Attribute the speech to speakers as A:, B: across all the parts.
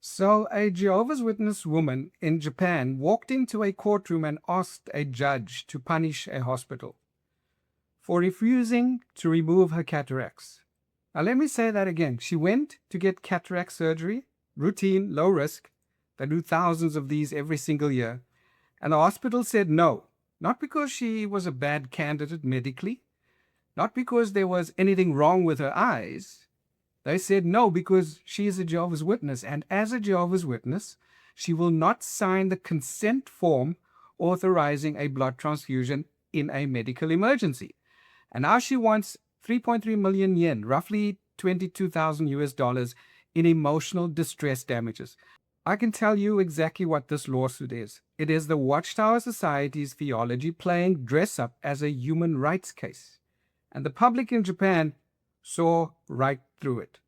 A: So, a Jehovah's Witness woman in Japan walked into a courtroom and asked a judge to punish a hospital for refusing to remove her cataracts. Now, let me say that again. She went to get cataract surgery, routine, low risk. They do thousands of these every single year. And the hospital said no, not because she was a bad candidate medically, not because there was anything wrong with her eyes. They said no because she is a Jehovah's Witness, and as a Jehovah's Witness, she will not sign the consent form authorizing a blood transfusion in a medical emergency. And now she wants 3.3 million yen, roughly 22,000 US dollars, in emotional distress damages. I can tell you exactly what this lawsuit is. It is the Watchtower Society's theology playing dress up as a human rights case. And the public in Japan saw right through it.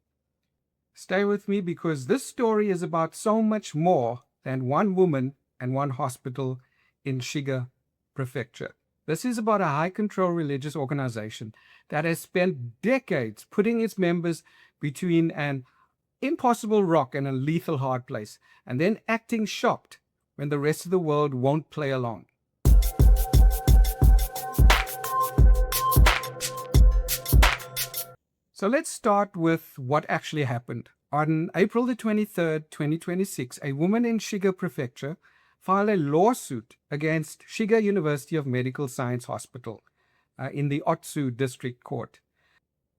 A: Stay with me because this story is about so much more than one woman and one hospital in Shiga Prefecture. This is about a high-control religious organization that has spent decades putting its members between an impossible rock and a lethal hard place, and then acting shocked when the rest of the world won't play along. So let's start with what actually happened. On April the 23rd, 2026, a woman in Shiga Prefecture filed a lawsuit against Shiga University of Medical Science Hospital in the Otsu District Court.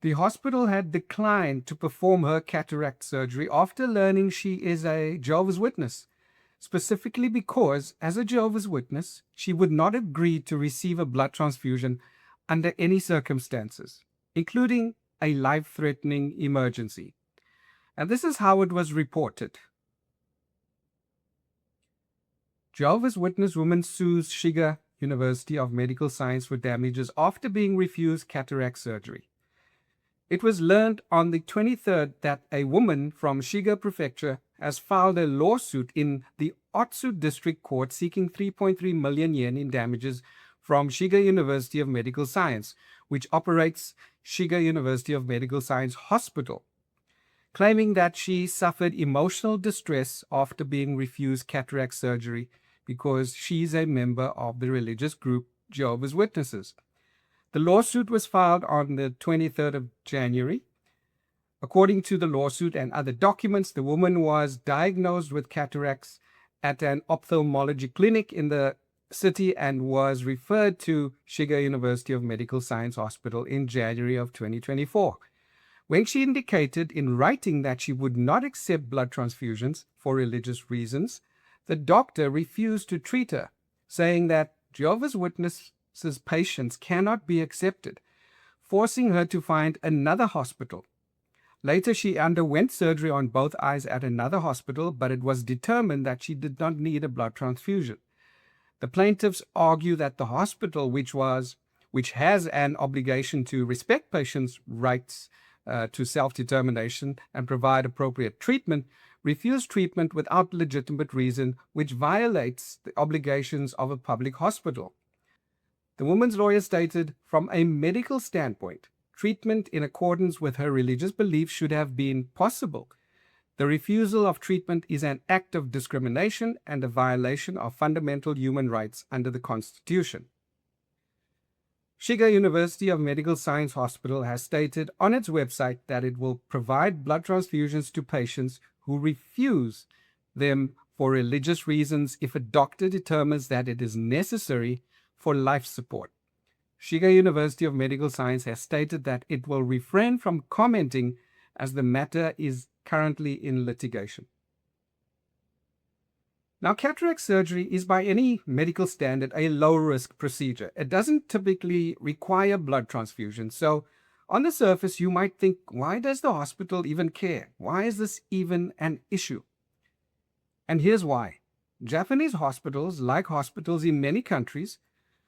A: The hospital had declined to perform her cataract surgery after learning she is a Jehovah's Witness, specifically because, as a Jehovah's Witness, she would not agree to receive a blood transfusion under any circumstances, including a life-threatening emergency. And this is how it was reported. Jehovah's Witness woman sues Shiga University of Medical Science for damages after being refused cataract surgery. It was learned on the 23rd that a woman from Shiga Prefecture has filed a lawsuit in the Otsu District Court seeking 3.3 million yen in damages from Shiga University of Medical Science, which operates Shiga University of Medical Science Hospital, claiming that she suffered emotional distress after being refused cataract surgery because she's a member of the religious group Jehovah's Witnesses. The lawsuit was filed on the 23rd of January. According to the lawsuit and other documents, the woman was diagnosed with cataracts at an ophthalmology clinic in the city and was referred to Shiga University of Medical Science Hospital in January of 2024. When she indicated in writing that she would not accept blood transfusions for religious reasons, the doctor refused to treat her, saying that Jehovah's Witnesses patients cannot be accepted, forcing her to find another hospital. Later, she underwent surgery on both eyes at another hospital, but it was determined that she did not need a blood transfusion. The plaintiffs argue that the hospital, which has an obligation to respect patients' rights to self-determination and provide appropriate treatment, refused treatment without legitimate reason, which violates the obligations of a public hospital. The woman's lawyer stated, from a medical standpoint, treatment in accordance with her religious beliefs should have been possible. The refusal of treatment is an act of discrimination and a violation of fundamental human rights under the Constitution. Shiga University of Medical Science Hospital has stated on its website that it will provide blood transfusions to patients who refuse them for religious reasons if a doctor determines that it is necessary for life support. Shiga University of Medical Science has stated that it will refrain from commenting as the matter is currently in litigation. Now, cataract surgery is by any medical standard a low-risk procedure. It doesn't typically require blood transfusion. So, on the surface, you might think, why does the hospital even care? Why is this even an issue? And here's why. Japanese hospitals, like hospitals in many countries,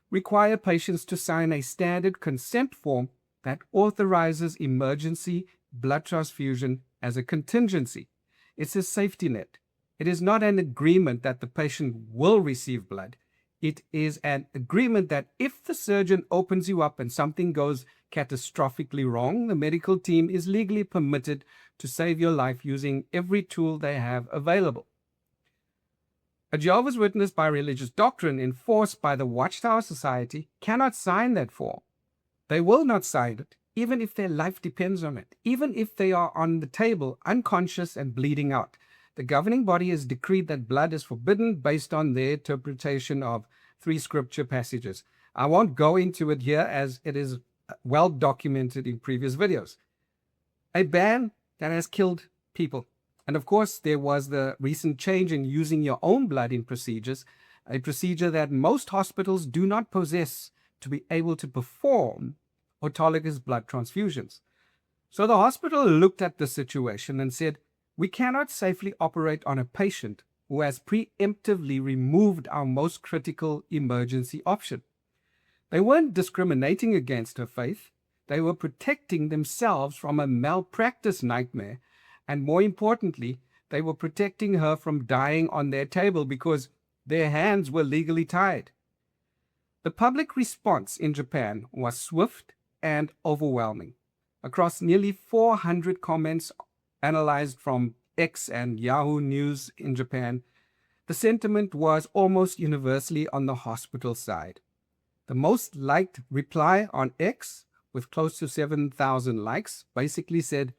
A: require patients to sign a standard consent form that authorizes emergency blood transfusion as a contingency. It's a safety net. It is not an agreement that the patient will receive blood. It is an agreement that if the surgeon opens you up and something goes catastrophically wrong, the medical team is legally permitted to save your life using every tool they have available. A Jehovah's Witness by religious doctrine enforced by the Watchtower Society cannot sign that form. They will not sign it, even if their life depends on it, even if they are on the table, unconscious and bleeding out. The governing body has decreed that blood is forbidden based on their interpretation of 3 scripture passages. I won't go into it here as it is well documented in previous videos. A ban that has killed people. And of course, there was the recent change in using your own blood in procedures, a procedure that most hospitals do not possess to be able to perform autologous blood transfusions. So the hospital looked at the situation and said, we cannot safely operate on a patient who has preemptively removed our most critical emergency option. They weren't discriminating against her faith. They were protecting themselves from a malpractice nightmare. And more importantly, they were protecting her from dying on their table because their hands were legally tied. The public response in Japan was swift and overwhelming. Across nearly 400 comments analyzed from X and Yahoo News in Japan, the sentiment was almost universally on the hospital side. The most liked reply on X, with close to 7,000 likes, basically said,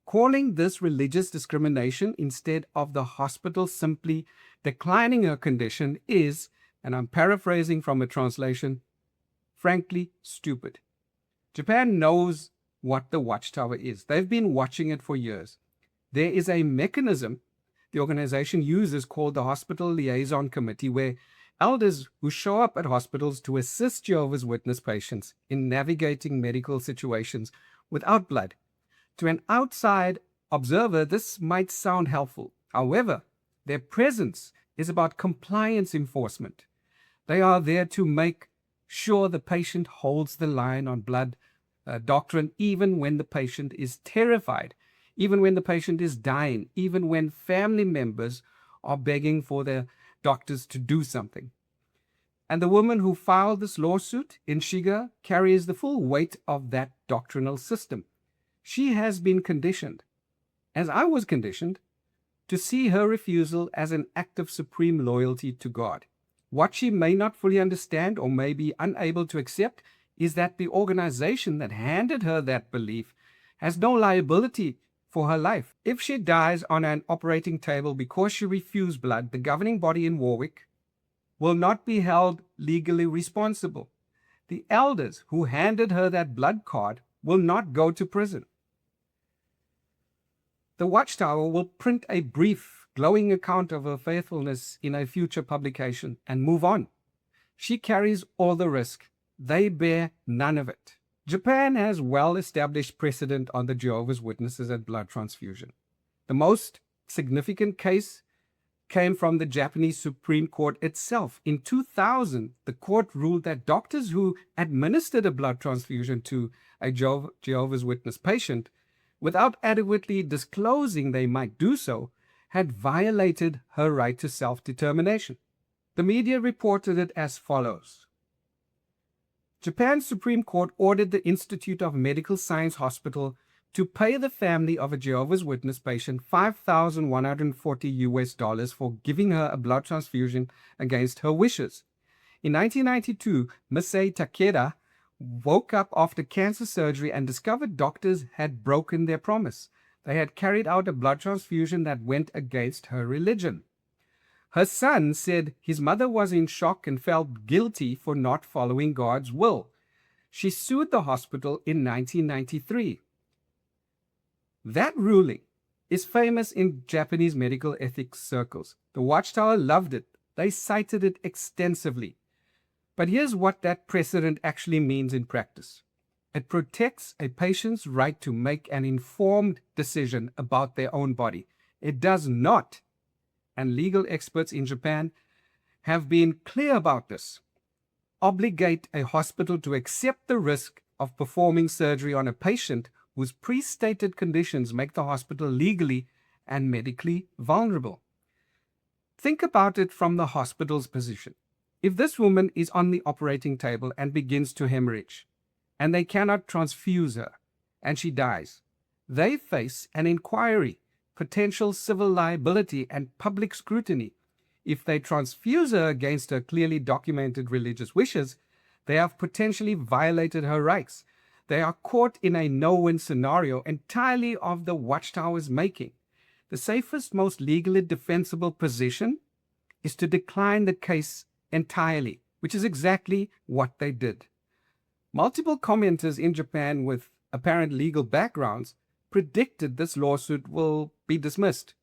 A: calling this religious discrimination instead of the hospital simply declining her condition is, and I'm paraphrasing from a translation, frankly stupid. Japan knows what the Watchtower is. They've been watching it for years. There is a mechanism the organization uses called the Hospital Liaison Committee, where elders who show up at hospitals to assist Jehovah's Witness patients in navigating medical situations without blood. To an outside observer, this might sound helpful. However, their presence is about compliance enforcement. They are there to make sure the patient holds the line on blood doctrine, even when the patient is terrified, even when the patient is dying, even when family members are begging for their doctors to do something. And the woman who filed this lawsuit in Shiga carries the full weight of that doctrinal system. She has been conditioned, as I was conditioned, to see her refusal as an act of supreme loyalty to God. What she may not fully understand or may be unable to accept is that the organization that handed her that belief has no liability for her life. If she dies on an operating table because she refused blood, the governing body in Warwick will not be held legally responsible. The elders who handed her that blood card will not go to prison. The Watchtower will print a brief, glowing account of her faithfulness in a future publication and move on. She carries all the risk. They bear none of it. Japan has well-established precedent on the Jehovah's Witnesses and blood transfusion. The most significant case came from the Japanese Supreme Court itself. In 2000, the court ruled that doctors who administered a blood transfusion to a Jehovah's Witness patient without adequately disclosing they might do so, had violated her right to self-determination. The media reported it as follows. Japan's Supreme Court ordered the Institute of Medical Science Hospital to pay the family of a Jehovah's Witness patient $5,140 for giving her a blood transfusion against her wishes. In 1992, Misei Takeda woke up after cancer surgery and discovered doctors had broken their promise. They had carried out a blood transfusion that went against her religion. Her son said his mother was in shock and felt guilty for not following God's will. She sued the hospital in 1993. That ruling is famous in Japanese medical ethics circles. The Watchtower loved it. They cited it extensively. But here's what that precedent actually means in practice. It protects a patient's right to make an informed decision about their own body. It does not, and legal experts in Japan have been clear about this, obligate a hospital to accept the risk of performing surgery on a patient whose pre-stated conditions make the hospital legally and medically vulnerable. Think about it from the hospital's position. If this woman is on the operating table and begins to hemorrhage, and they cannot transfuse her, and she dies, they face an inquiry, potential civil liability, and public scrutiny. If they transfuse her against her clearly documented religious wishes, they have potentially violated her rights. They are caught in a no-win scenario entirely of the Watchtower's making. The safest, most legally defensible position is to decline the case entirely, which is exactly what they did. Multiple commenters in Japan with apparent legal backgrounds predicted this lawsuit will be dismissed.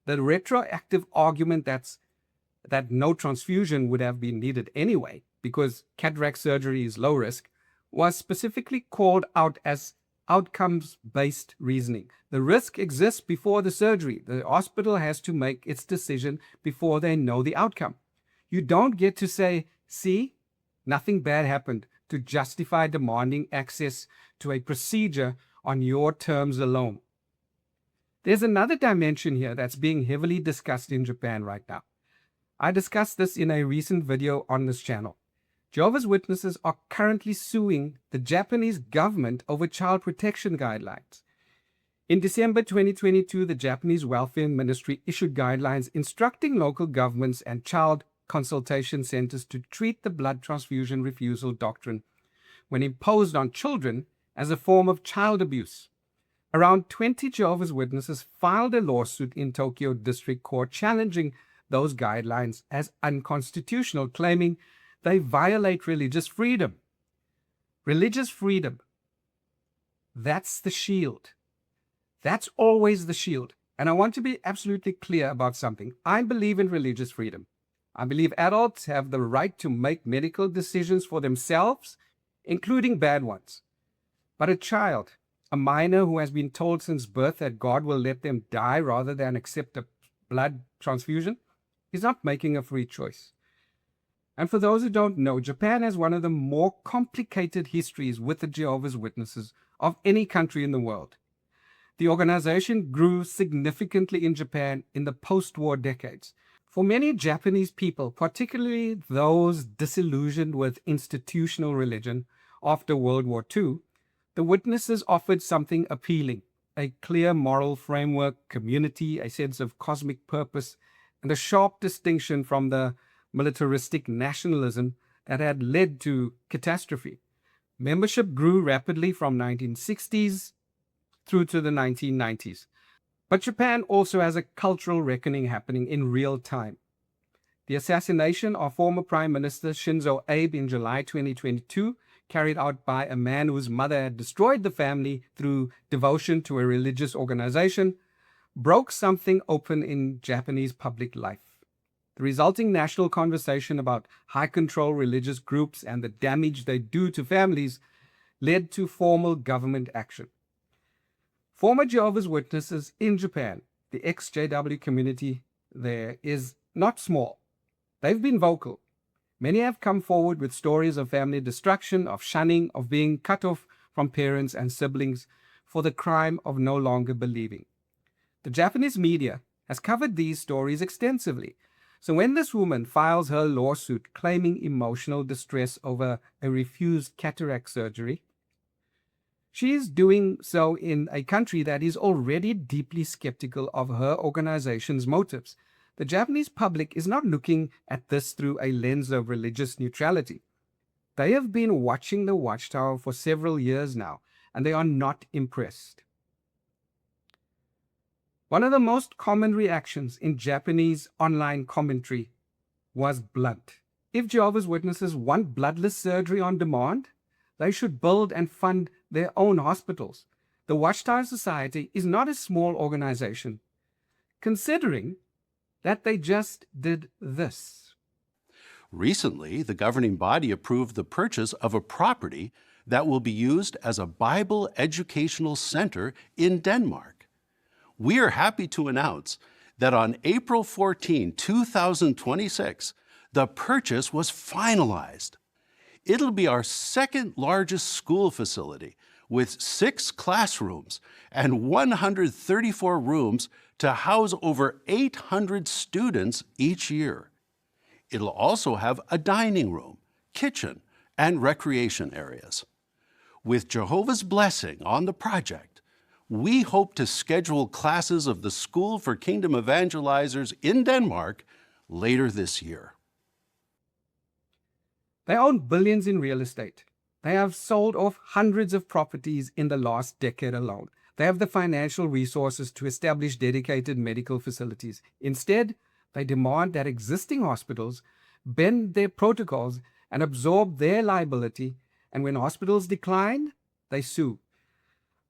A: The retroactive argument that no transfusion would have been needed anyway, because cataract surgery is low risk, was specifically called out as outcomes-based reasoning. The risk exists before the surgery. The hospital has to make its decision before they know the outcome. You don't get to say, see, nothing bad happened, to justify demanding access to a procedure on your terms alone. There's another dimension here that's being heavily discussed in Japan right now. I discussed this in a recent video on this channel. Jehovah's Witnesses are currently suing the Japanese government over child protection guidelines. In December 2022, the Japanese Welfare Ministry issued guidelines instructing local governments and child consultation centers to treat the blood transfusion refusal doctrine when imposed on children as a form of child abuse. Around 20 Jehovah's Witnesses filed a lawsuit in Tokyo District Court challenging those guidelines as unconstitutional, claiming they violate religious freedom. Religious freedom. That's the shield. That's always the shield. And I want to be absolutely clear about something. I believe in religious freedom. I believe adults have the right to make medical decisions for themselves, including bad ones. But a child, a minor who has been told since birth that God will let them die rather than accept a blood transfusion, is not making a free choice. And for those who don't know, Japan has one of the more complicated histories with the Jehovah's Witnesses of any country in the world. The organization grew significantly in Japan in the post-war decades. For many Japanese people, particularly those disillusioned with institutional religion after World War II, the Witnesses offered something appealing: a clear moral framework, community, a sense of cosmic purpose, and a sharp distinction from the militaristic nationalism that had led to catastrophe. Membership grew rapidly from 1960s through to the 1990s. But Japan also has a cultural reckoning happening in real time. The assassination of former Prime Minister Shinzo Abe in July 2022, carried out by a man whose mother had destroyed the family through devotion to a religious organization, broke something open in Japanese public life. The resulting national conversation about high-control religious groups and the damage they do to families led to formal government action. Former Jehovah's Witnesses in Japan, the ex-JW community there, is not small. They've been vocal. Many have come forward with stories of family destruction, of shunning, of being cut off from parents and siblings for the crime of no longer believing. The Japanese media has covered these stories extensively. So when this woman files her lawsuit claiming emotional distress over a refused cataract surgery, she is doing so in a country that is already deeply skeptical of her organization's motives. The Japanese public is not looking at this through a lens of religious neutrality. They have been watching the Watchtower for several years now, and they are not impressed. One of the most common reactions in Japanese online commentary was blunt. If Jehovah's Witnesses want bloodless surgery on demand, they should build and fund their own hospitals. The Watchtower Society is not a small organization, considering that they just did this.
B: Recently, the governing body approved the purchase of a property that will be used as a Bible educational center in Denmark. We are happy to announce that on April 14, 2026, the purchase was finalized. It'll be our second largest school facility with 6 classrooms and 134 rooms to house over 800 students each year. It'll also have a dining room, kitchen, and recreation areas. With Jehovah's blessing on the project, we hope to schedule classes of the School for Kingdom Evangelizers in Denmark later this year.
A: They own billions in real estate. They have sold off hundreds of properties in the last decade alone. They have the financial resources to establish dedicated medical facilities. Instead, they demand that existing hospitals bend their protocols and absorb their liability, and when hospitals decline, they sue.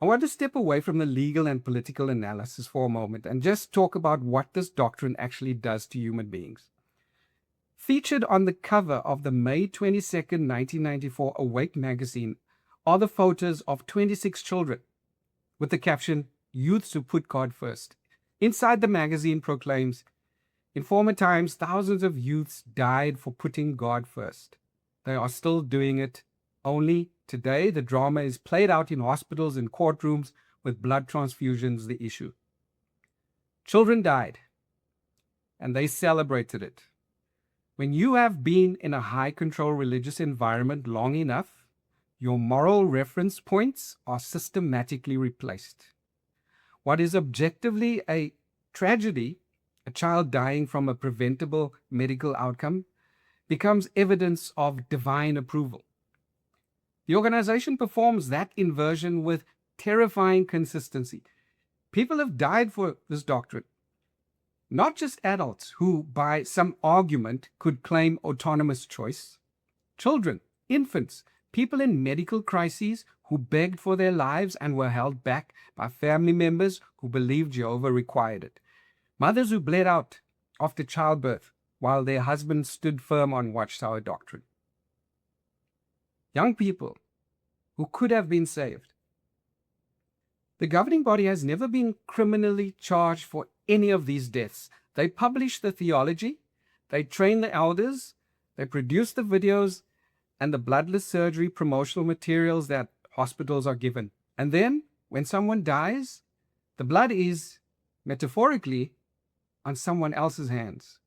A: I want to step away from the legal and political analysis for a moment and just talk about what this doctrine actually does to human beings. Featured on the cover of the May 22nd, 1994 Awake magazine are the photos of 26 children with the caption, "Youths who put God first." Inside the magazine proclaims, "In former times, thousands of youths died for putting God first. They are still doing it. Only today, the drama is played out in hospitals and courtrooms with blood transfusions the issue." Children died, and they celebrated it. When you have been in a high-control religious environment long enough, your moral reference points are systematically replaced. What is objectively a tragedy, a child dying from a preventable medical outcome, becomes evidence of divine approval. The organization performs that inversion with terrifying consistency. People have died for this doctrine. Not just adults who, by some argument, could claim autonomous choice. Children, infants, people in medical crises who begged for their lives and were held back by family members who believed Jehovah required it. Mothers who bled out after childbirth while their husbands stood firm on Watchtower doctrine. Young people who could have been saved. The governing body has never been criminally charged for any of these deaths. They publish the theology, they train the elders, they produce the videos and the bloodless surgery promotional materials that hospitals are given. And then, when someone dies, the blood is, metaphorically, on someone else's hands.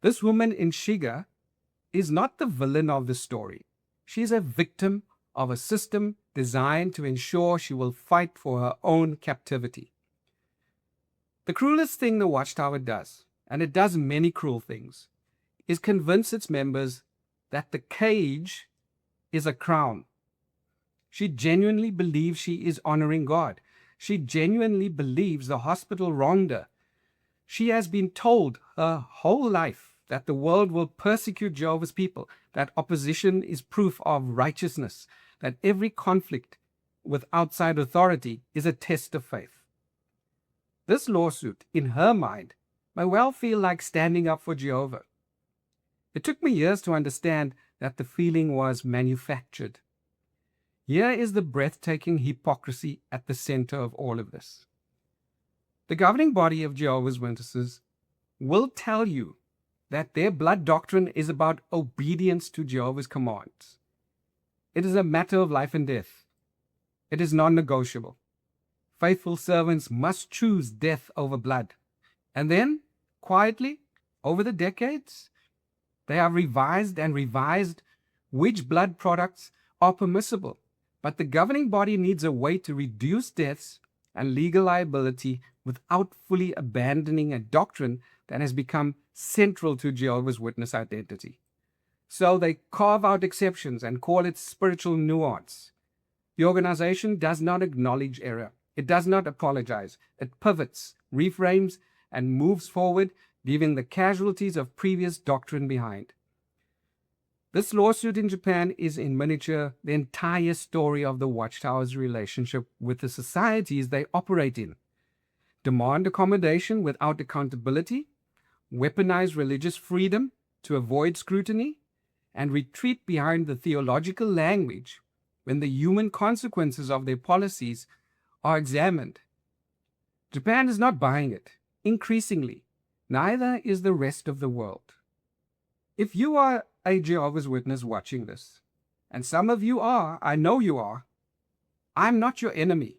A: This woman in Shiga is not the villain of the story. She is a victim of a system designed to ensure she will fight for her own captivity. The cruelest thing the Watchtower does, and it does many cruel things, is convince its members that the cage is a crown. She genuinely believes she is honoring God. She genuinely believes the hospital wronged her. She has been told her whole life that the world will persecute Jehovah's people, that opposition is proof of righteousness, that every conflict with outside authority is a test of faith. This lawsuit, in her mind, may well feel like standing up for Jehovah. It took me years to understand that the feeling was manufactured. Here is the breathtaking hypocrisy at the center of all of this. The governing body of Jehovah's Witnesses will tell you that their blood doctrine is about obedience to Jehovah's commands. It is a matter of life and death. It is non-negotiable. Faithful servants must choose death over blood. And then, quietly, over the decades, they have revised and revised which blood products are permissible. But the governing body needs a way to reduce deaths and legal liability without fully abandoning a doctrine that has become central to Jehovah's Witness identity. So they carve out exceptions and call it spiritual nuance. The organization does not acknowledge error. It does not apologize. It pivots, reframes, and moves forward, leaving the casualties of previous doctrine behind. This lawsuit in Japan is in miniature the entire story of the Watchtower's relationship with the societies they operate in. Demand accommodation without accountability, weaponize religious freedom to avoid scrutiny, and retreat behind the theological language when the human consequences of their policies are examined. Japan is not buying it. Increasingly, neither is the rest of the world. If you are a Jehovah's Witness watching this, and some of you are, I know you are, I'm not your enemy.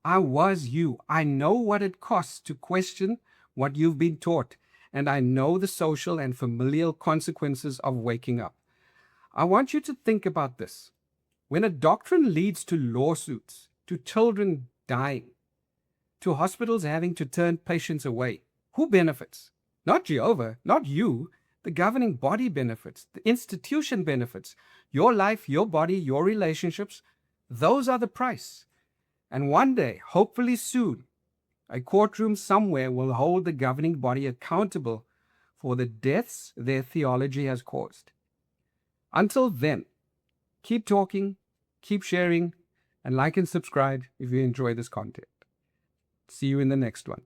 A: I was you. I know what it costs to question what you've been taught and I know the social and familial consequences of waking up. I want you to think about this. When a doctrine leads to lawsuits, to children dying, to hospitals having to turn patients away, who benefits? Not Jehovah, not you. The governing body benefits, the institution benefits, your life, your body, your relationships. Those are the price. And one day, hopefully soon, a courtroom somewhere will hold the governing body accountable for the deaths their theology has caused. Until then, keep talking, keep sharing, and like and subscribe if you enjoy this content. See you in the next one.